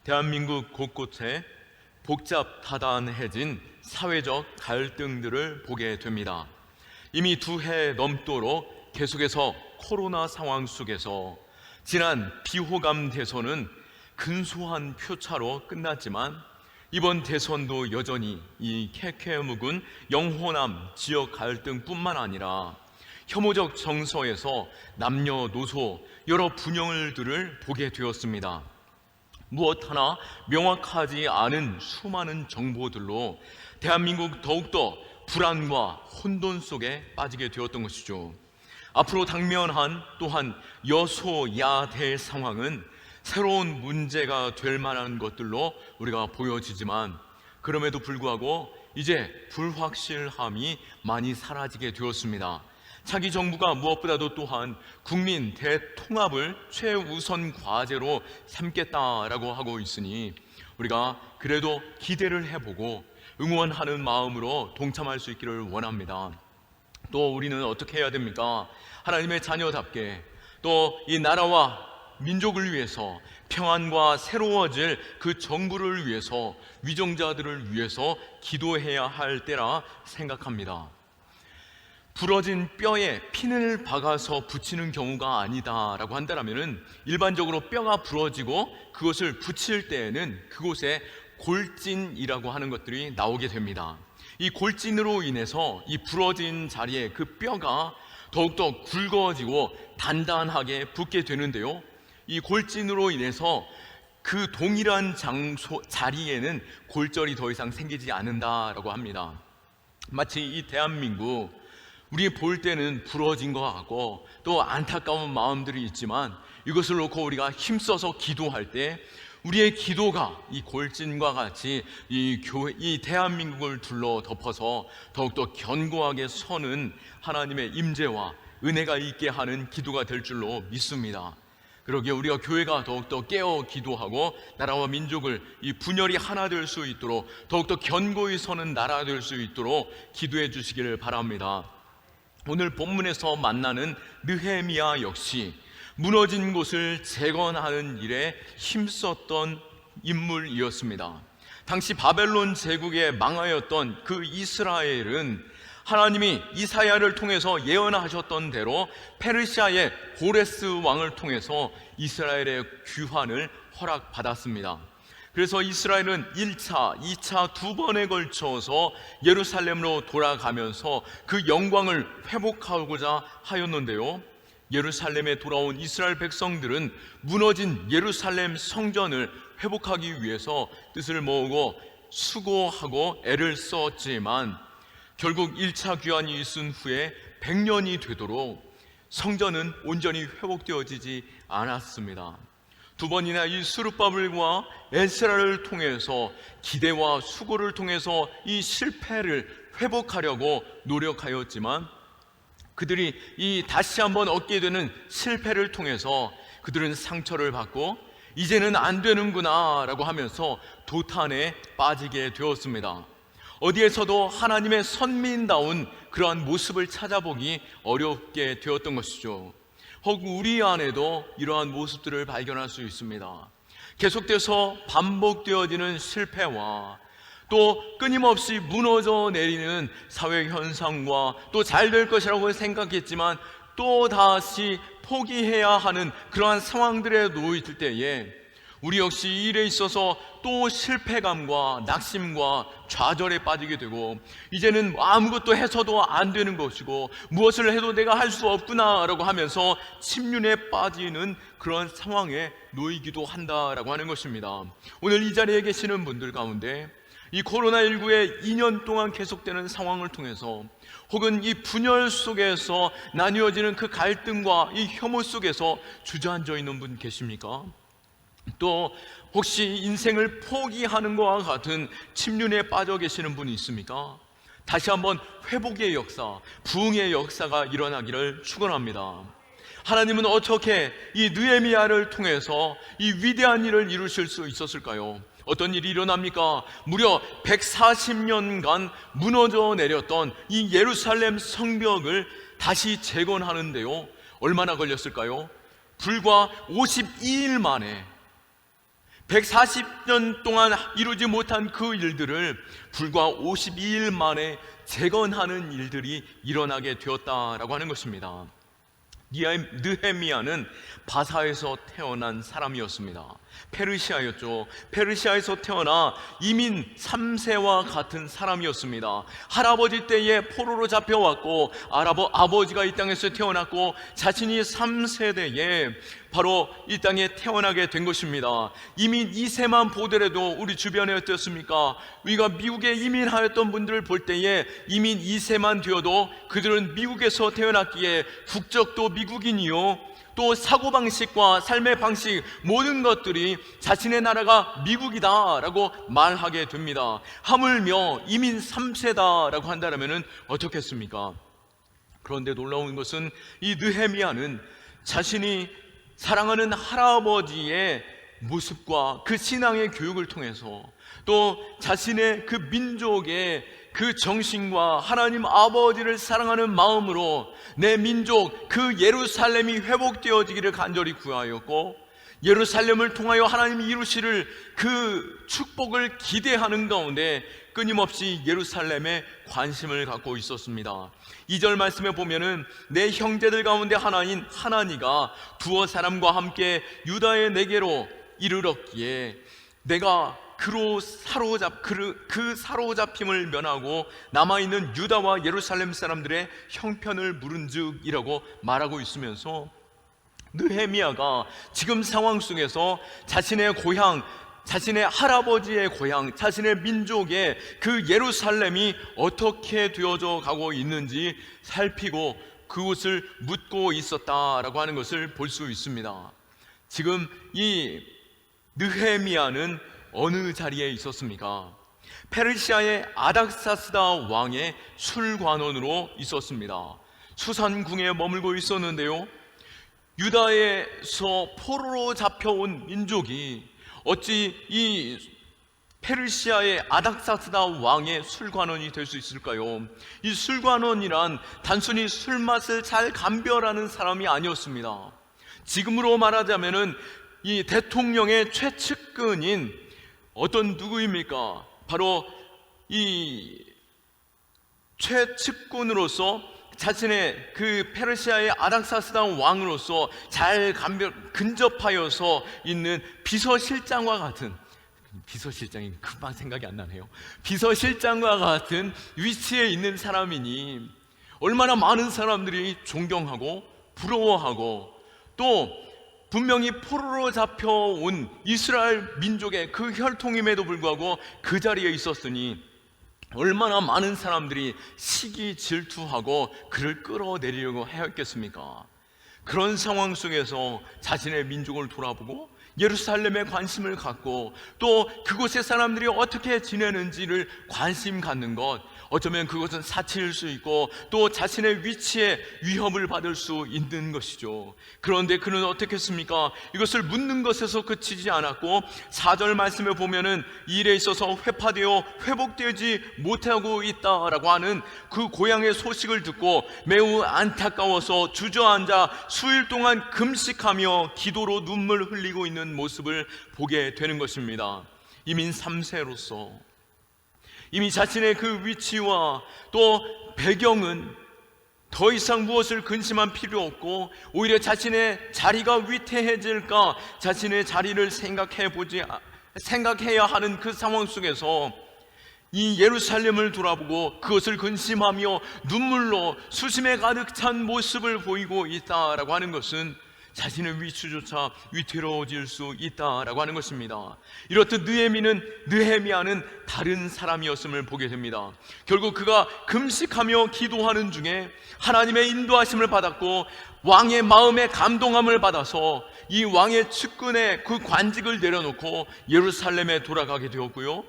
대한민국 곳곳에 복잡다단해진 사회적 갈등들을 보게 됩니다. 이미 2해 넘도록 계속해서 코로나 상황 속에서 지난 비호감 대선은 근소한 표차로 끝났지만 이번 대선도 여전히 이 캐캐묵은 영호남 지역 갈등뿐만 아니라 혐오적 정서에서 남녀노소 여러 분열들을 보게 되었습니다. 무엇 하나 명확하지 않은 수많은 정보들로 대한민국 더욱더 불안과 혼돈 속에 빠지게 되었던 것이죠. 앞으로 당면한 또한 여소야대 상황은 새로운 문제가 될 만한 것들로 우리가 보여지지만 그럼에도 불구하고 이제 불확실함이 많이 사라지게 되었습니다. 차기 정부가 무엇보다도 또한 국민 대통합을 최우선 과제로 삼겠다라고 하고 있으니 우리가 그래도 기대를 해보고 응원하는 마음으로 동참할 수 있기를 원합니다. 또 우리는 어떻게 해야 됩니까? 하나님의 자녀답게 또 이 나라와 민족을 위해서 평안과 새로워질 그 정부를 위해서 위정자들을 위해서 기도해야 할 때라 생각합니다. 부러진 뼈에 핀을 박아서 붙이는 경우가 아니다라고 한다면 일반적으로 뼈가 부러지고 그것을 붙일 때에는 그곳에 골진이라고 하는 것들이 나오게 됩니다. 이 골진으로 인해서 이 부러진 자리에 그 뼈가 더욱더 굵어지고 단단하게 붙게 되는데요, 이 골진으로 인해서 그 동일한 자리에는 골절이 더 이상 생기지 않는다라고 합니다. 마치 이 대한민국 우리 볼 때는 부러진 것 같고 또 안타까운 마음들이 있지만 이것을 놓고 우리가 힘써서 기도할 때 우리의 기도가 이 골진과 같이 이 대한민국을 둘러 덮어서 더욱더 견고하게 서는 하나님의 임재와 은혜가 있게 하는 기도가 될 줄로 믿습니다. 그러기에 우리가 교회가 더욱더 깨어 기도하고 나라와 민족을 이 분열이 하나 될 수 있도록 더욱더 견고히 서는 나라 될 수 있도록 기도해 주시기를 바랍니다. 오늘 본문에서 만나는 느헤미야 역시 무너진 곳을 재건하는 일에 힘썼던 인물이었습니다. 당시 바벨론 제국에 망하였던 그 이스라엘은 하나님이 이사야를 통해서 예언하셨던 대로 페르시아의 고레스 왕을 통해서 이스라엘의 귀환을 허락받았습니다. 그래서 이스라엘은 1차, 2차 두 번에 걸쳐서 예루살렘으로 돌아가면서 그 영광을 회복하고자 하였는데요, 예루살렘에 돌아온 이스라엘 백성들은 무너진 예루살렘 성전을 회복하기 위해서 뜻을 모으고 수고하고 애를 썼지만 결국 1차 귀환이 있은 후에 100년이 되도록 성전은 온전히 회복되어지지 않았습니다. 두 번이나 이 스룹바벨과 에스라를 통해서 기대와 수고를 통해서 이 실패를 회복하려고 노력하였지만 그들이 이 다시 한번 얻게 되는 실패를 통해서 그들은 상처를 받고 이제는 안 되는구나 라고 하면서 도탄에 빠지게 되었습니다. 어디에서도 하나님의 선민다운 그러한 모습을 찾아보기 어렵게 되었던 것이죠. 혹 우리 안에도 이러한 모습들을 발견할 수 있습니다. 계속돼서 반복되어지는 실패와 또 끊임없이 무너져 내리는 사회 현상과 또 잘 될 것이라고 생각했지만 또 다시 포기해야 하는 그러한 상황들에 놓여 있을 때에 우리 역시 이 일에 있어서 또 실패감과 낙심과 좌절에 빠지게 되고 이제는 아무것도 해서도 안 되는 것이고 무엇을 해도 내가 할 수 없구나 라고 하면서 침륜에 빠지는 그런 상황에 놓이기도 한다라고 하는 것입니다. 오늘 이 자리에 계시는 분들 가운데 이 코로나19의 2년 동안 계속되는 상황을 통해서 혹은 이 분열 속에서 나뉘어지는 그 갈등과 이 혐오 속에서 주저앉아 있는 분 계십니까? 또 혹시 인생을 포기하는 것과 같은 침륜에 빠져 계시는 분이 있습니까? 다시 한번 회복의 역사, 부흥의 역사가 일어나기를 축원합니다. 하나님은 어떻게 이 느헤미야를 통해서 이 위대한 일을 이루실 수 있었을까요? 어떤 일이 일어납니까? 무려 140년간 무너져 내렸던 이 예루살렘 성벽을 다시 재건하는데요, 얼마나 걸렸을까요? 불과 52일 만에 140년 동안 이루지 못한 그 일들을 불과 52일 만에 재건하는 일들이 일어나게 되었다라고 하는 것입니다. 느헤미야는 바사에서 태어난 사람이었습니다. 페르시아였죠. 페르시아에서 태어나 이민 3세와 같은 사람이었습니다. 할아버지 때에 포로로 잡혀왔고 아버지가 이 땅에서 태어났고 자신이 3세대에 바로 이 땅에 태어나게 된 것입니다. 이민 2세만 보더라도 우리 주변에 어떻습니까? 우리가 미국에 이민하였던 분들을 볼 때에 이민 2세만 되어도 그들은 미국에서 태어났기에 국적도 미국인이요, 또 사고방식과 삶의 방식, 모든 것들이 자신의 나라가 미국이다라고 말하게 됩니다. 하물며 이민 3세다라고 한다면 어떻겠습니까? 그런데 놀라운 것은 이 느헤미야는 자신이 사랑하는 할아버지의 모습과 그 신앙의 교육을 통해서, 또 자신의 그 민족의 그 정신과 하나님 아버지를 사랑하는 마음으로 내 민족 그 예루살렘이 회복되어지기를 간절히 구하였고, 예루살렘을 통하여 하나님이 이루시를 그 축복을 기대하는 가운데 끊임없이 예루살렘에 관심을 갖고 있었습니다. 2절 말씀에 보면은 내 형제들 가운데 하나인 하나니가 두어 사람과 함께 유다의 내게로 이르렀기에 내가 그 사로잡힘을 면하고 남아있는 유다와 예루살렘 사람들의 형편을 물은즉이라고 말하고 있으면서, 느헤미야가 지금 상황 속에서 자신의 고향, 자신의 할아버지의 고향, 자신의 민족의 그 예루살렘이 어떻게 되어져 가고 있는지 살피고 그곳을 묻고 있었다라고 하는 것을 볼 수 있습니다. 지금 이 느헤미야는 어느 자리에 있었습니까? 페르시아의 아닥사스다 왕의 술관원으로 있었습니다. 수산궁에 머물고 있었는데요, 유다에서 포로로 잡혀온 민족이 어찌 이 페르시아의 아닥사스다 왕의 술관원이 될 수 있을까요? 이 술관원이란 단순히 술맛을 잘 감별하는 사람이 아니었습니다. 지금으로 말하자면은 이 대통령의 최측근인 어떤 누구입니까? 바로 이 최측근으로서 자신의 그 페르시아의 아닥사스다 왕으로서 잘 근접하여서 있는 비서실장과 같은, 비서실장이 금방 생각이 안 나네요. 비서실장과 같은 위치에 있는 사람이니 얼마나 많은 사람들이 존경하고 부러워하고, 또 분명히 포로로 잡혀온 이스라엘 민족의 그 혈통임에도 불구하고 그 자리에 있었으니 얼마나 많은 사람들이 시기 질투하고 그를 끌어내리려고 하였겠습니까? 그런 상황 속에서 자신의 민족을 돌아보고 예루살렘에 관심을 갖고, 또 그곳의 사람들이 어떻게 지내는지를 관심 갖는 것, 어쩌면 그것은 사치일 수 있고 또 자신의 위치에 위협을 받을 수 있는 것이죠. 그런데 그는 어떻게 했습니까? 이것을 묻는 것에서 그치지 않았고 4절 말씀에 보면은 이 일에 있어서 회파되어 회복되지 못하고 있다라고 하는 그 고향의 소식을 듣고 매우 안타까워서 주저앉아 수일 동안 금식하며 기도로 눈물 흘리고 있는 모습을 보게 되는 것입니다. 이민 3세로서 이미 자신의 그 위치와 또 배경은 더 이상 무엇을 근심할 필요 없고, 오히려 자신의 자리가 위태해질까 자신의 자리를 생각해야 하는 그 상황 속에서 이 예루살렘을 돌아보고 그것을 근심하며 눈물로 수심에 가득 찬 모습을 보이고 있다라고 하는 것은 자신의 위치조차 위태로워질 수 있다라고 하는 것입니다. 이렇듯 느헤미야는 다른 사람이었음을 보게 됩니다. 결국 그가 금식하며 기도하는 중에 하나님의 인도하심을 받았고 왕의 마음에 감동함을 받아서 이 왕의 측근에 그 관직을 내려놓고 예루살렘에 돌아가게 되었고요,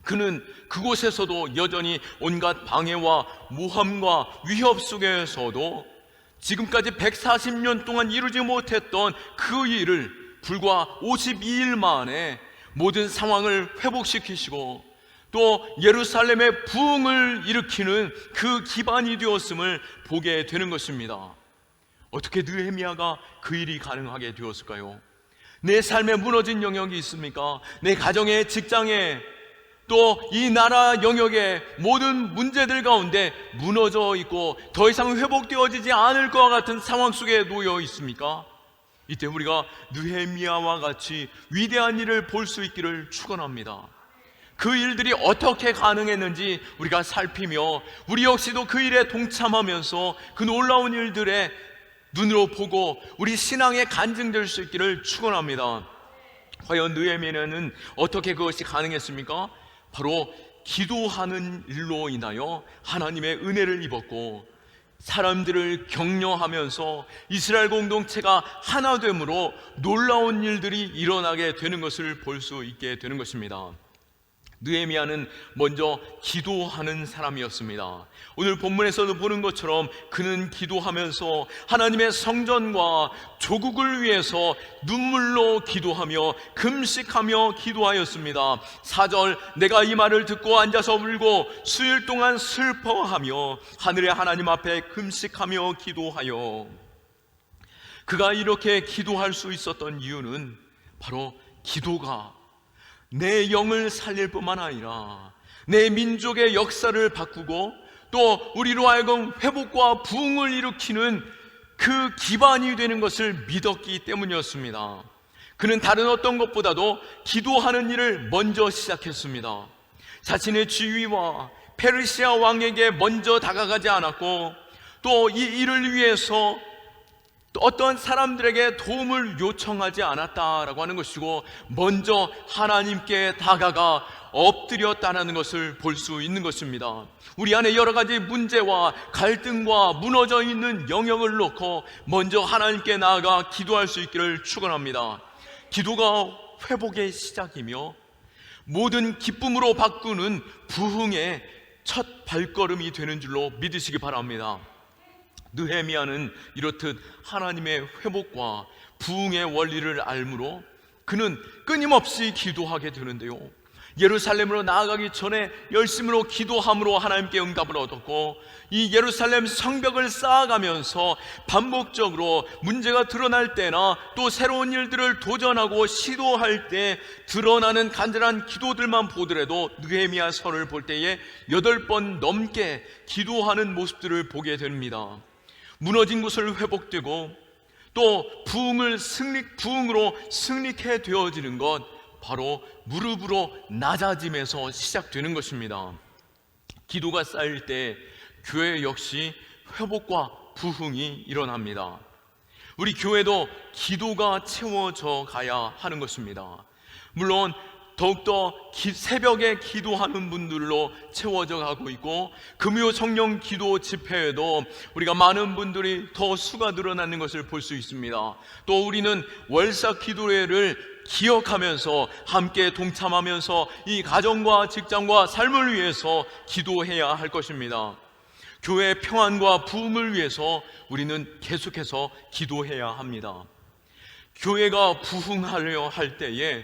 그는 그곳에서도 여전히 온갖 방해와 모함과 위협 속에서도 지금까지 140년 동안 이루지 못했던 그 일을 불과 52일 만에 모든 상황을 회복시키시고 또 예루살렘의 부흥을 일으키는 그 기반이 되었음을 보게 되는 것입니다. 어떻게 느헤미야가 그 일이 가능하게 되었을까요? 내 삶에 무너진 영역이 있습니까? 내 가정에, 직장에, 또 이 나라 영역의 모든 문제들 가운데 무너져 있고 더 이상 회복되어지지 않을 것과 같은 상황 속에 놓여 있습니까? 이때 우리가 느헤미야와 같이 위대한 일을 볼 수 있기를 축원합니다. 그 일들이 어떻게 가능했는지 우리가 살피며 우리 역시도 그 일에 동참하면서 그 놀라운 일들에 눈으로 보고 우리 신앙에 간증될 수 있기를 축원합니다. 과연 느헤미야는 어떻게 그것이 가능했습니까? 바로 기도하는 일로 인하여 하나님의 은혜를 입었고 사람들을 격려하면서 이스라엘 공동체가 하나됨으로 놀라운 일들이 일어나게 되는 것을 볼 수 있게 되는 것입니다. 느헤미야는 먼저 기도하는 사람이었습니다. 오늘 본문에서도 보는 것처럼 그는 기도하면서 하나님의 성전과 조국을 위해서 눈물로 기도하며 금식하며 기도하였습니다. 4절, 내가 이 말을 듣고 앉아서 울고 수일 동안 슬퍼하며 하늘의 하나님 앞에 금식하며 기도하여. 그가 이렇게 기도할 수 있었던 이유는 바로 기도가 내 영을 살릴 뿐만 아니라 내 민족의 역사를 바꾸고 또 우리로 하여금 회복과 부흥을 일으키는 그 기반이 되는 것을 믿었기 때문이었습니다. 그는 다른 어떤 것보다도 기도하는 일을 먼저 시작했습니다. 자신의 지위와 페르시아 왕에게 먼저 다가가지 않았고 또 이 일을 위해서 어떤 사람들에게 도움을 요청하지 않았다라고 하는 것이고 먼저 하나님께 다가가 엎드렸다는 것을 볼 수 있는 것입니다. 우리 안에 여러 가지 문제와 갈등과 무너져 있는 영역을 놓고 먼저 하나님께 나아가 기도할 수 있기를 축원합니다. 기도가 회복의 시작이며 모든 기쁨으로 바꾸는 부흥의 첫 발걸음이 되는 줄로 믿으시기 바랍니다. 느헤미야는 이렇듯 하나님의 회복과 부흥의 원리를 알므로 그는 끊임없이 기도하게 되는데요, 예루살렘으로 나아가기 전에 열심으로 기도함으로 하나님께 응답을 얻었고 이 예루살렘 성벽을 쌓아가면서 반복적으로 문제가 드러날 때나 또 새로운 일들을 도전하고 시도할 때 드러나는 간절한 기도들만 보더라도 느헤미야서를 볼 때에 8번 넘게 기도하는 모습들을 보게 됩니다. 무너진 곳을 회복되고 또 부흥으로 승리케 되어지는 것, 바로 무릎으로 낮아짐에서 시작되는 것입니다. 기도가 쌓일 때 교회 역시 회복과 부흥이 일어납니다. 우리 교회도 기도가 채워져 가야 하는 것입니다. 물론 더욱더 새벽에 기도하는 분들로 채워져 가고 있고 금요 성령 기도 집회에도 우리가 많은 분들이 더 수가 늘어나는 것을 볼 수 있습니다. 또 우리는 월사 기도회를 기억하면서 함께 동참하면서 이 가정과 직장과 삶을 위해서 기도해야 할 것입니다. 교회의 평안과 부흥을 위해서 우리는 계속해서 기도해야 합니다. 교회가 부흥하려 할 때에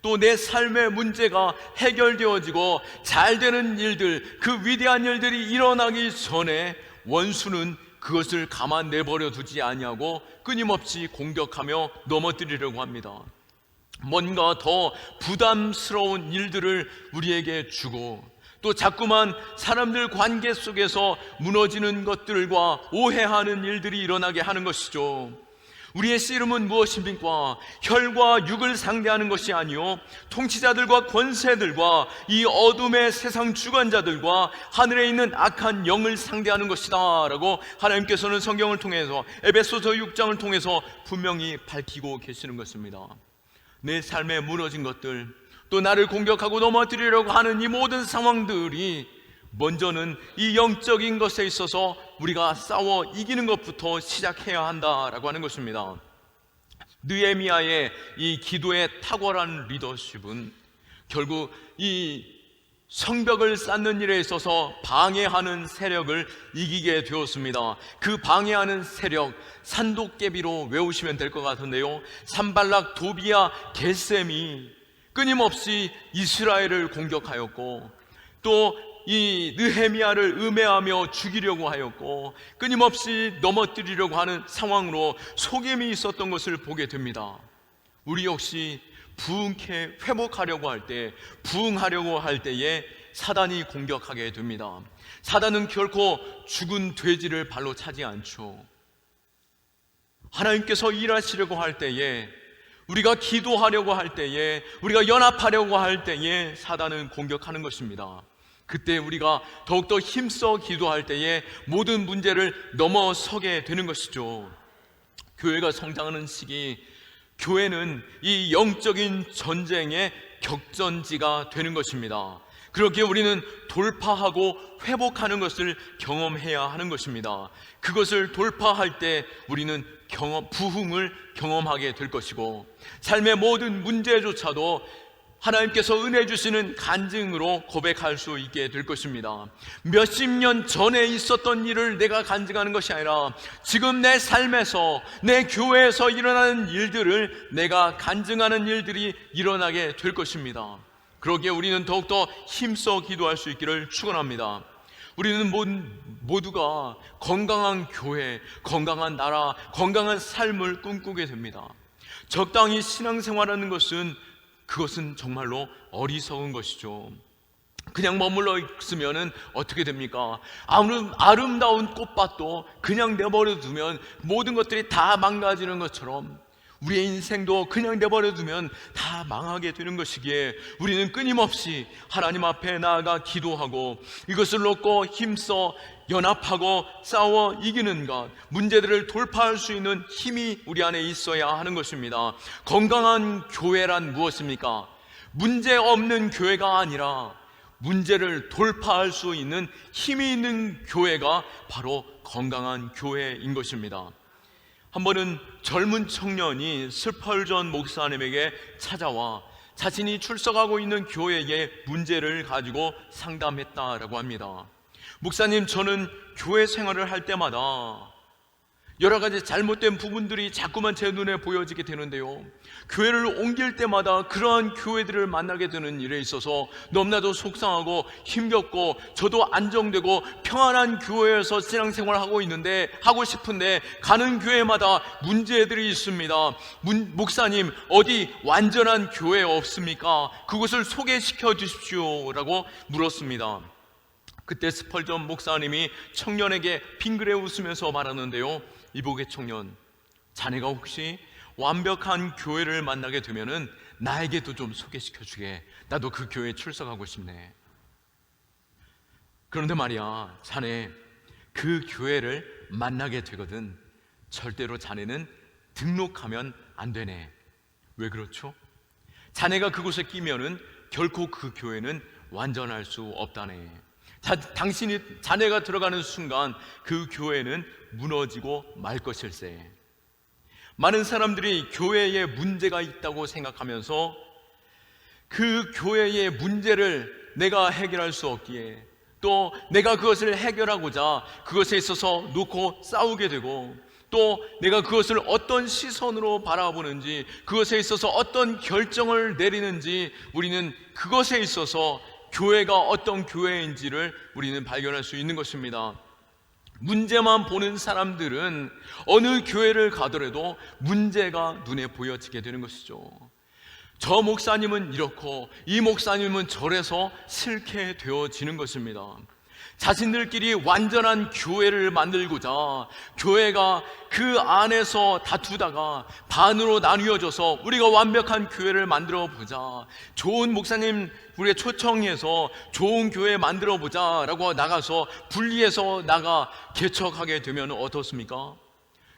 또 내 삶의 문제가 해결되어지고 잘 되는 일들, 그 위대한 일들이 일어나기 전에 원수는 그것을 가만 내버려 두지 아니하고 끊임없이 공격하며 넘어뜨리려고 합니다. 뭔가 더 부담스러운 일들을 우리에게 주고 또 자꾸만 사람들 관계 속에서 무너지는 것들과 오해하는 일들이 일어나게 하는 것이죠. 우리의 씨름은 무엇입니까? 혈과 육을 상대하는 것이 아니요 통치자들과 권세들과 이 어둠의 세상 주관자들과 하늘에 있는 악한 영을 상대하는 것이다 라고 하나님께서는 성경을 통해서 에베소서 6장을 통해서 분명히 밝히고 계시는 것입니다. 내 삶에 무너진 것들, 또 나를 공격하고 넘어뜨리려고 하는 이 모든 상황들이 먼저는 이 영적인 것에 있어서 우리가 싸워 이기는 것부터 시작해야 한다라고 하는 것입니다. 느헤미야의 이 기도의 탁월한 리더십은 결국 이 성벽을 쌓는 일에 있어서 방해하는 세력을 이기게 되었습니다. 그 방해하는 세력, 산도깨비로 외우시면 될 것 같은데요, 산발락, 도비야, 게셈이 끊임없이 이스라엘을 공격하였고 또 이 느헤미야를 음해하며 죽이려고 하였고 끊임없이 넘어뜨리려고 하는 상황으로 속임이 있었던 것을 보게 됩니다. 우리 역시 부흥케 회복하려고 할 때, 부흥하려고 할 때에 사단이 공격하게 됩니다. 사단은 결코 죽은 돼지를 발로 차지 않죠. 하나님께서 일하시려고 할 때에, 우리가 기도하려고 할 때에, 우리가 연합하려고 할 때에 사단은 공격하는 것입니다. 그때 우리가 더욱더 힘써 기도할 때에 모든 문제를 넘어서게 되는 것이죠. 교회가 성장하는 시기, 교회는 이 영적인 전쟁의 격전지가 되는 것입니다. 그렇게 우리는 돌파하고 회복하는 것을 경험해야 하는 것입니다. 그것을 돌파할 때 우리는 부흥을 경험하게 될 것이고, 삶의 모든 문제조차도 하나님께서 은혜 주시는 간증으로 고백할 수 있게 될 것입니다. 몇십 년 전에 있었던 일을 내가 간증하는 것이 아니라 지금 내 삶에서, 내 교회에서 일어나는 일들을 내가 간증하는 일들이 일어나게 될 것입니다. 그러기에 우리는 더욱더 힘써 기도할 수 있기를 축원합니다. 우리는 모두가 건강한 교회, 건강한 나라, 건강한 삶을 꿈꾸게 됩니다. 적당히 신앙생활하는 그것은 정말로 어리석은 것이죠. 그냥 머물러 있으면 어떻게 됩니까? 아름다운 꽃밭도 그냥 내버려 두면 모든 것들이 다 망가지는 것처럼 우리의 인생도 그냥 내버려 두면 다 망하게 되는 것이기에 우리는 끊임없이 하나님 앞에 나아가 기도하고 이것을 놓고 힘써 연합하고 싸워 이기는 것, 문제들을 돌파할 수 있는 힘이 우리 안에 있어야 하는 것입니다. 건강한 교회란 무엇입니까? 문제 없는 교회가 아니라 문제를 돌파할 수 있는 힘이 있는 교회가 바로 건강한 교회인 것입니다. 한 번은 젊은 청년이 스펄전 목사님에게 찾아와 자신이 출석하고 있는 교회의 문제를 가지고 상담했다라고 합니다. 목사님, 저는 교회 생활을 할 때마다 여러 가지 잘못된 부분들이 자꾸만 제 눈에 보여지게 되는데요, 교회를 옮길 때마다 그러한 교회들을 만나게 되는 일에 있어서 너무나도 속상하고 힘겹고 저도 안정되고 평안한 교회에서 신앙생활을 하고 싶은데 가는 교회마다 문제들이 있습니다. 목사님, 어디 완전한 교회 없습니까? 그것을 소개시켜 주십시오 라고 물었습니다. 그때 스펄전 목사님이 청년에게 빙그레 웃으면서 말하는데요, 이복의 청년, 자네가 혹시 완벽한 교회를 만나게 되면은 나에게도 좀 소개시켜 주게. 나도 그 교회에 출석하고 싶네. 그런데 말이야, 자네 그 교회를 만나게 되거든 절대로 자네는 등록하면 안 되네. 왜 그렇죠? 자네가 그곳에 끼면은 결코 그 교회는 완전할 수 없다네. 자네가 들어가는 순간 그 교회는 무너지고 말 것일세. 많은 사람들이 교회에 문제가 있다고 생각하면서 그 교회의 문제를 내가 해결할 수 없기에, 또 내가 그것을 해결하고자 그것에 있어서 놓고 싸우게 되고, 또 내가 그것을 어떤 시선으로 바라보는지, 그것에 있어서 어떤 결정을 내리는지, 우리는 그것에 있어서 교회가 어떤 교회인지를 우리는 발견할 수 있는 것입니다. 문제만 보는 사람들은 어느 교회를 가더라도 문제가 눈에 보여지게 되는 것이죠. 저 목사님은 이렇고 이 목사님은 저래서 싫게 되어지는 것입니다. 자신들끼리 완전한 교회를 만들고자 교회가 그 안에서 다투다가 반으로 나뉘어져서 우리가 완벽한 교회를 만들어 보자, 좋은 목사님 우리가 초청해서 좋은 교회 만들어 보자 라고 나가서 분리해서 나가 개척하게 되면 어떻습니까?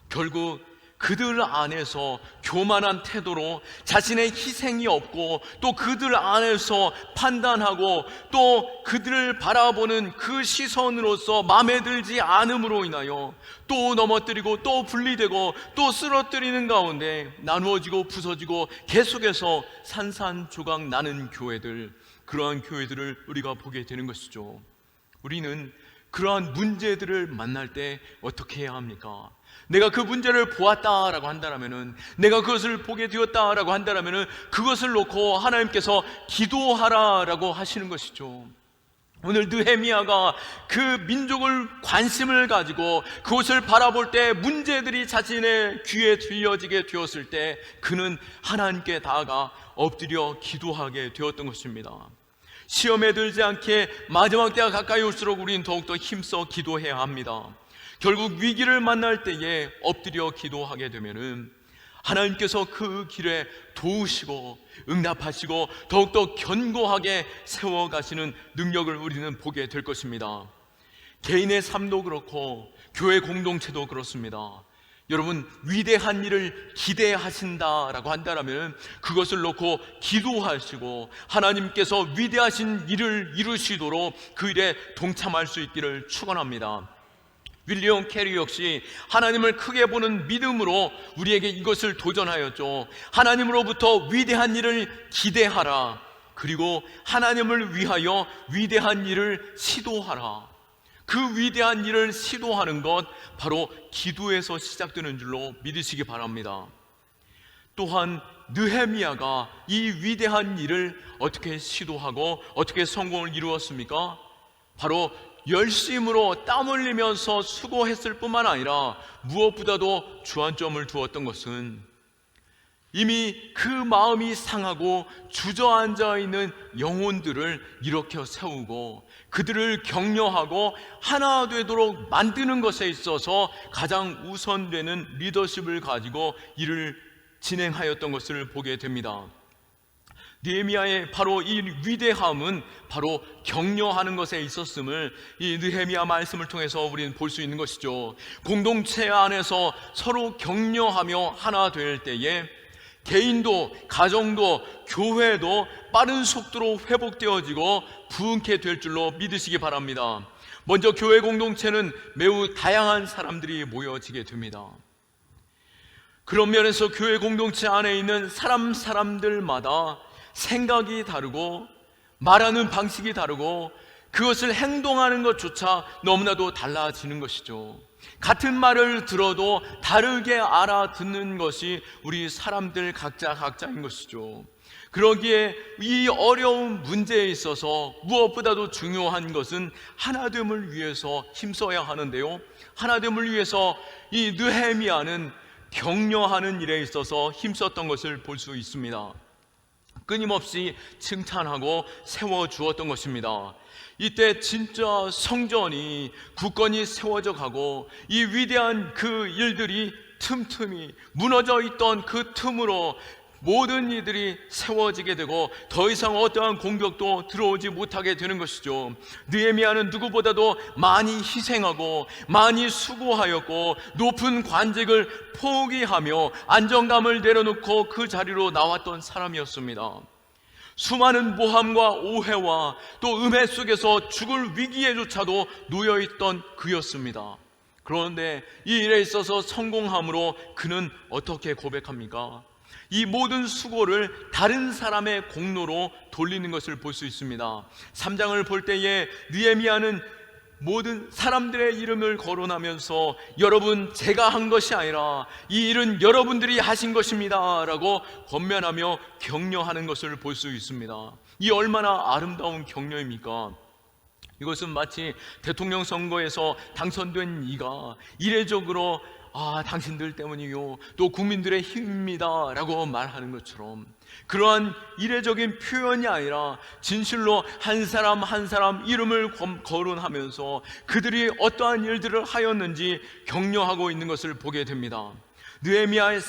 결국 그들 안에서 교만한 태도로 자신의 희생이 없고, 또 그들 안에서 판단하고 또 그들을 바라보는 그 시선으로서 마음에 들지 않음으로 인하여 또 넘어뜨리고 또 분리되고 또 쓰러뜨리는 가운데 나누어지고 부서지고 계속해서 산산조각 나는 교회들, 그러한 교회들을 우리가 보게 되는 것이죠. 우리는 그러한 문제들을 만날 때 어떻게 해야 합니까? 내가 그 문제를 보았다라고 한다면은, 내가 그것을 보게 되었다라고 한다면은 그것을 놓고 하나님께서 기도하라라고 하시는 것이죠. 오늘 느헤미야가 그 민족을 관심을 가지고 그곳을 바라볼 때 문제들이 자신의 귀에 들려지게 되었을 때 그는 하나님께 다가가 엎드려 기도하게 되었던 것입니다. 시험에 들지 않게 마지막 때가 가까이 올수록 우리는 더욱더 힘써 기도해야 합니다. 결국 위기를 만날 때에 엎드려 기도하게 되면은 하나님께서 그 길에 도우시고 응답하시고 더욱더 견고하게 세워가시는 능력을 우리는 보게 될 것입니다. 개인의 삶도 그렇고 교회 공동체도 그렇습니다. 여러분, 위대한 일을 기대하신다라고 한다면 그것을 놓고 기도하시고 하나님께서 위대하신 일을 이루시도록 그 일에 동참할 수 있기를 축원합니다. 윌리엄 캐리 역시 하나님을 크게 보는 믿음으로 우리에게 이것을 도전하였죠. 하나님으로부터 위대한 일을 기대하라. 그리고 하나님을 위하여 위대한 일을 시도하라. 그 위대한 일을 시도하는 것 바로 기도에서 시작되는 줄로 믿으시기 바랍니다. 또한 느헤미야가 이 위대한 일을 어떻게 시도하고 어떻게 성공을 이루었습니까? 바로 열심으로 땀 흘리면서 수고했을 뿐만 아니라 무엇보다도 주안점을 두었던 것은 이미 그 마음이 상하고 주저앉아 있는 영혼들을 일으켜 세우고 그들을 격려하고 하나 되도록 만드는 것에 있어서 가장 우선되는 리더십을 가지고 일을 진행하였던 것을 보게 됩니다. 느헤미야의 바로 이 위대함은 바로 격려하는 것에 있었음을 이 느헤미야 말씀을 통해서 우리는 볼 수 있는 것이죠. 공동체 안에서 서로 격려하며 하나 될 때에 개인도 가정도 교회도 빠른 속도로 회복되어지고 부흥케 될 줄로 믿으시기 바랍니다. 먼저 교회 공동체는 매우 다양한 사람들이 모여지게 됩니다. 그런 면에서 교회 공동체 안에 있는 사람들마다 생각이 다르고 말하는 방식이 다르고 그것을 행동하는 것조차 너무나도 달라지는 것이죠. 같은 말을 들어도 다르게 알아듣는 것이 우리 사람들 각자인 것이죠. 그러기에 이 어려운 문제에 있어서 무엇보다도 중요한 것은 하나됨을 위해서 힘써야 하는데요, 하나됨을 위해서 이 느헤미야는 격려하는 일에 있어서 힘썼던 것을 볼 수 있습니다. 끊임없이 칭찬하고 세워주었던 것입니다. 이때 진짜 성전이 굳건히 세워져 가고 이 위대한 그 일들이 틈틈이 무너져 있던 그 틈으로 모든 이들이 세워지게 되고 더 이상 어떠한 공격도 들어오지 못하게 되는 것이죠. 느헤미야는 누구보다도 많이 희생하고 많이 수고하였고 높은 관직을 포기하며 안정감을 내려놓고 그 자리로 나왔던 사람이었습니다. 수많은 모함과 오해와 또 음해 속에서 죽을 위기에조차도 놓여있던 그였습니다. 그런데 이 일에 있어서 성공함으로 그는 어떻게 고백합니까? 이 모든 수고를 다른 사람의 공로로 돌리는 것을 볼 수 있습니다. 3장을 볼 때에 느헤미야는 모든 사람들의 이름을 거론하면서 여러분, 제가 한 것이 아니라 이 일은 여러분들이 하신 것입니다 라고 권면하며 격려하는 것을 볼 수 있습니다. 이 얼마나 아름다운 격려입니까? 이것은 마치 대통령 선거에서 당선된 이가 이례적으로 당신들 때문이요, 또 국민들의 힘입니다 라고 말하는 것처럼 그러한 이례적인 표현이 아니라 진실로 한 사람 한 사람 이름을 거론하면서 그들이 어떠한 일들을 하였는지 격려하고 있는 것을 보게 됩니다. 느헤미야의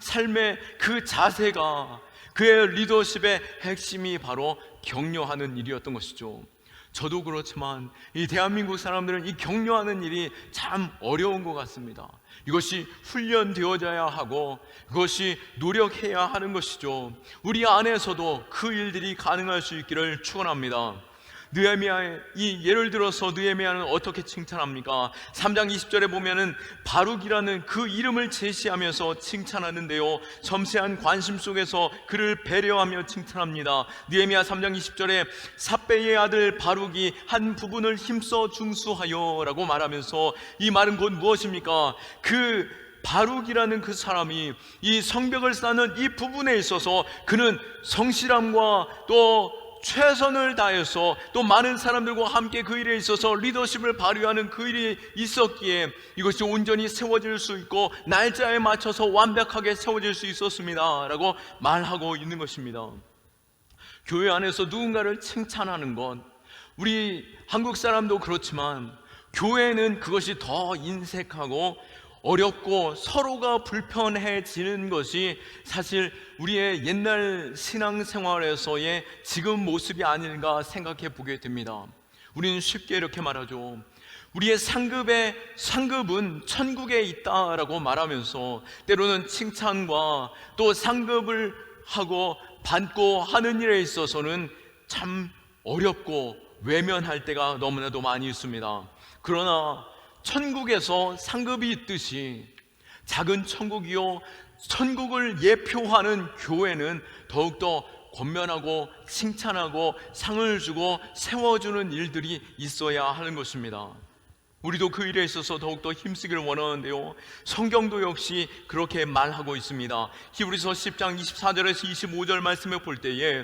삶의 그 자세가, 그의 리더십의 핵심이 바로 격려하는 일이었던 것이죠. 저도 그렇지만 이 대한민국 사람들은 이 격려하는 일이 참 어려운 것 같습니다. 이것이 훈련되어져야 하고 그것이 노력해야 하는 것이죠. 우리 안에서도 그 일들이 가능할 수 있기를 축원합니다. 느헤미야의 이 예를 들어서 느헤미야는 어떻게 칭찬합니까? 3장 20절에 보면은 바룩이라는 그 이름을 제시하면서 칭찬하는데요, 섬세한 관심 속에서 그를 배려하며 칭찬합니다. 느헤미야 3장 20절에 삿배의 아들 바룩이 한 부분을 힘써 중수하여 라고 말하면서 이 말은 곧 무엇입니까? 그 바룩이라는 그 사람이 이 성벽을 쌓는 이 부분에 있어서 그는 성실함과 또 최선을 다해서 또 많은 사람들과 함께 그 일에 있어서 리더십을 발휘하는 그 일이 있었기에 이것이 온전히 세워질 수 있고 날짜에 맞춰서 완벽하게 세워질 수 있었습니다 라고 말하고 있는 것입니다. 교회 안에서 누군가를 칭찬하는 것, 우리 한국 사람도 그렇지만 교회는 그것이 더 인색하고 어렵고 서로가 불편해지는 것이 사실 우리의 옛날 신앙생활에서의 지금 모습이 아닌가 생각해 보게 됩니다. 우리는 쉽게 이렇게 말하죠. 우리의 상급은 천국에 있다라고 말하면서 때로는 칭찬과 또 상급을 하고 받고 하는 일에 있어서는 참 어렵고 외면할 때가 너무나도 많이 있습니다. 그러나 천국에서 상급이 있듯이 작은 천국이요, 천국을 예표하는 교회는 더욱더 권면하고 칭찬하고 상을 주고 세워주는 일들이 있어야 하는 것입니다. 우리도 그 일에 있어서 더욱더 힘쓰기를 원하는데요, 성경도 역시 그렇게 말하고 있습니다. 히브리서 10장 24절에서 25절 말씀을 볼 때에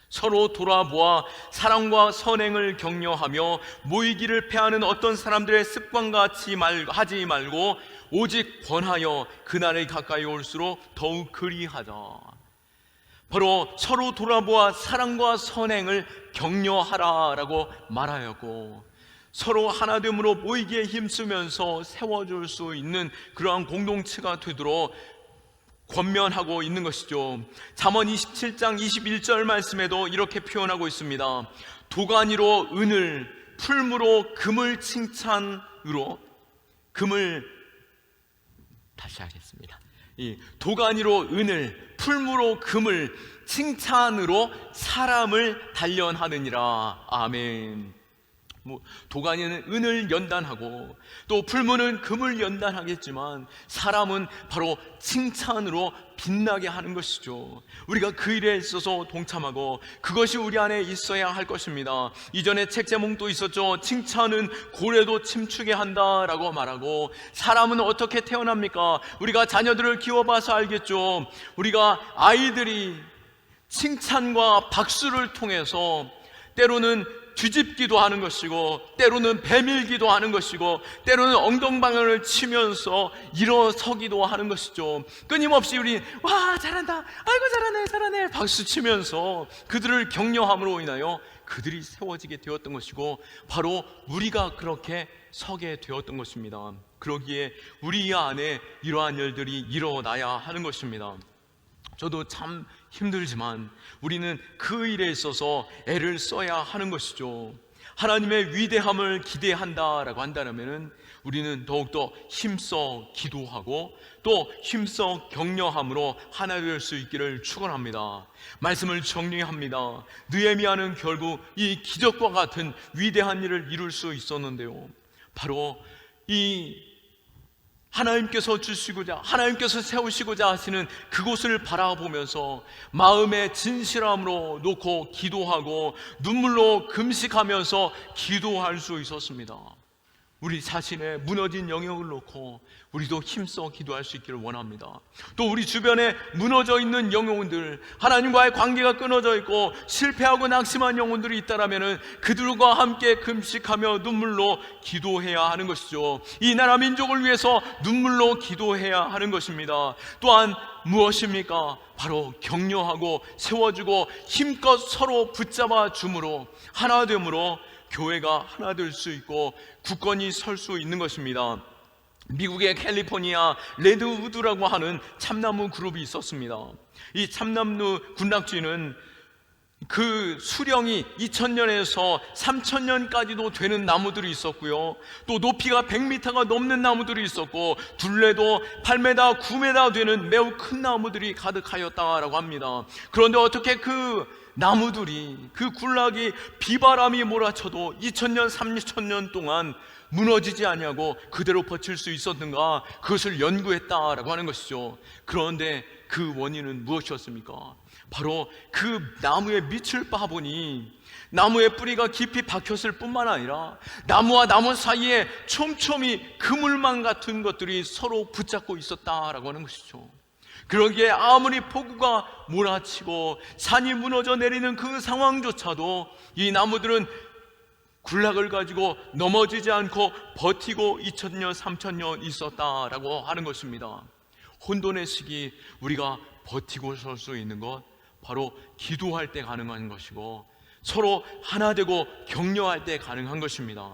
서로 돌아보아 사랑과 선행을 격려하며 모이기를 패하는 어떤 사람들의 습관같이 하지 말고 오직 권하여 그날이 가까이 올수록 더욱 그리하자. 바로 서로 돌아보아 사랑과 선행을 격려하라라고 말하였고, 서로 하나됨으로 모이기에 힘쓰면서 세워줄 수 있는 그러한 공동체가 되도록 권면하고 있는 것이죠. 잠언 27장 21절 말씀에도 이렇게 표현하고 있습니다. 도가니로 은을, 풀무로 금을 칭찬으로 다시 하겠습니다. 이 도가니로 은을, 풀무로 금을 칭찬으로 사람을 단련하느니라. 아멘. 도가니는 은을 연단하고 또 풀무는 금을 연단하겠지만 사람은 바로 칭찬으로 빛나게 하는 것이죠. 우리가 그 일에 있어서 동참하고 그것이 우리 안에 있어야 할 것입니다. 이전에 책 제목도 있었죠. 칭찬은 고래도 춤추게 한다라고 말하고, 사람은 어떻게 태어납니까? 우리가 자녀들을 키워봐서 알겠죠. 우리가 아이들이 칭찬과 박수를 통해서 때로는 뒤집기도 하는 것이고, 때로는 배밀기도 하는 것이고, 때로는 엉덩방아를 치면서 일어서기도 하는 것이죠. 끊임없이 우리 와 잘한다, 아이고 잘하네 잘하네 박수 치면서 그들을 격려함으로 인하여 그들이 세워지게 되었던 것이고, 바로 우리가 그렇게 서게 되었던 것입니다. 그러기에 우리 안에 이러한 일들이 일어나야 하는 것입니다. 저도 참 힘들지만 우리는 그 일에 있어서 애를 써야 하는 것이죠. 하나님의 위대함을 기대한다라고 한다면 우리는 더욱더 힘써 기도하고 또 힘써 격려함으로 하나 될 수 있기를 축원합니다. 말씀을 정리합니다. 느헤미야는 결국 이 기적과 같은 위대한 일을 이룰 수 있었는데요, 바로 이 하나님께서 주시고자, 하나님께서 세우시고자 하시는 그곳을 바라보면서 마음의 진실함으로 놓고 기도하고 눈물로 금식하면서 기도할 수 있었습니다. 우리 자신의 무너진 영역을 놓고 우리도 힘써 기도할 수 있기를 원합니다. 또 우리 주변에 무너져 있는 영혼들, 하나님과의 관계가 끊어져 있고 실패하고 낙심한 영혼들이 있다라면 그들과 함께 금식하며 눈물로 기도해야 하는 것이죠. 이 나라 민족을 위해서 눈물로 기도해야 하는 것입니다. 또한 무엇입니까? 바로 격려하고 세워주고 힘껏 서로 붙잡아 줌으로 하나됨으로 교회가 하나 될 수 있고 굳건히 설 수 있는 것입니다. 미국의 캘리포니아 레드우드라고 하는 참나무 그룹이 있었습니다. 이 참나무 군락지는 그 수령이 2000년에서 3000년까지도 되는 나무들이 있었고요, 또 높이가 100m가 넘는 나무들이 있었고 둘레도 8m, 9m 되는 매우 큰 나무들이 가득하였다라고 합니다. 그런데 어떻게 그 나무들이, 그 군락이 비바람이 몰아쳐도 2000년, 3000년 동안 무너지지 아니하고 그대로 버틸 수 있었는가, 그것을 연구했다라고 하는 것이죠. 그런데 그 원인은 무엇이었습니까? 바로 그 나무에 밑을 봐보니 나무의 뿌리가 깊이 박혔을 뿐만 아니라 나무와 나무 사이에 촘촘히 그물망 같은 것들이 서로 붙잡고 있었다라고 하는 것이죠. 그러기에 아무리 폭우가 몰아치고 산이 무너져 내리는 그 상황조차도 이 나무들은 군락을 가지고 넘어지지 않고 버티고 2000년, 3000년 있었다라고 하는 것입니다. 혼돈의 시기 우리가 버티고 설 수 있는 것 바로 기도할 때 가능한 것이고 서로 하나 되고 격려할 때 가능한 것입니다.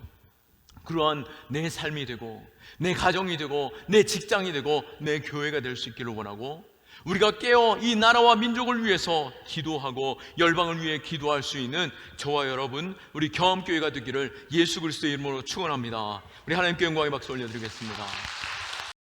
그러한 내 삶이 되고 내 가정이 되고 내 직장이 되고 내 교회가 될 수 있기를 원하고, 우리가 깨어 이 나라와 민족을 위해서 기도하고 열방을 위해 기도할 수 있는 저와 여러분, 우리 경험교회가 되기를 예수 그리스도의 이름으로 축원합니다. 우리 하나님께 영광의 박수 올려드리겠습니다.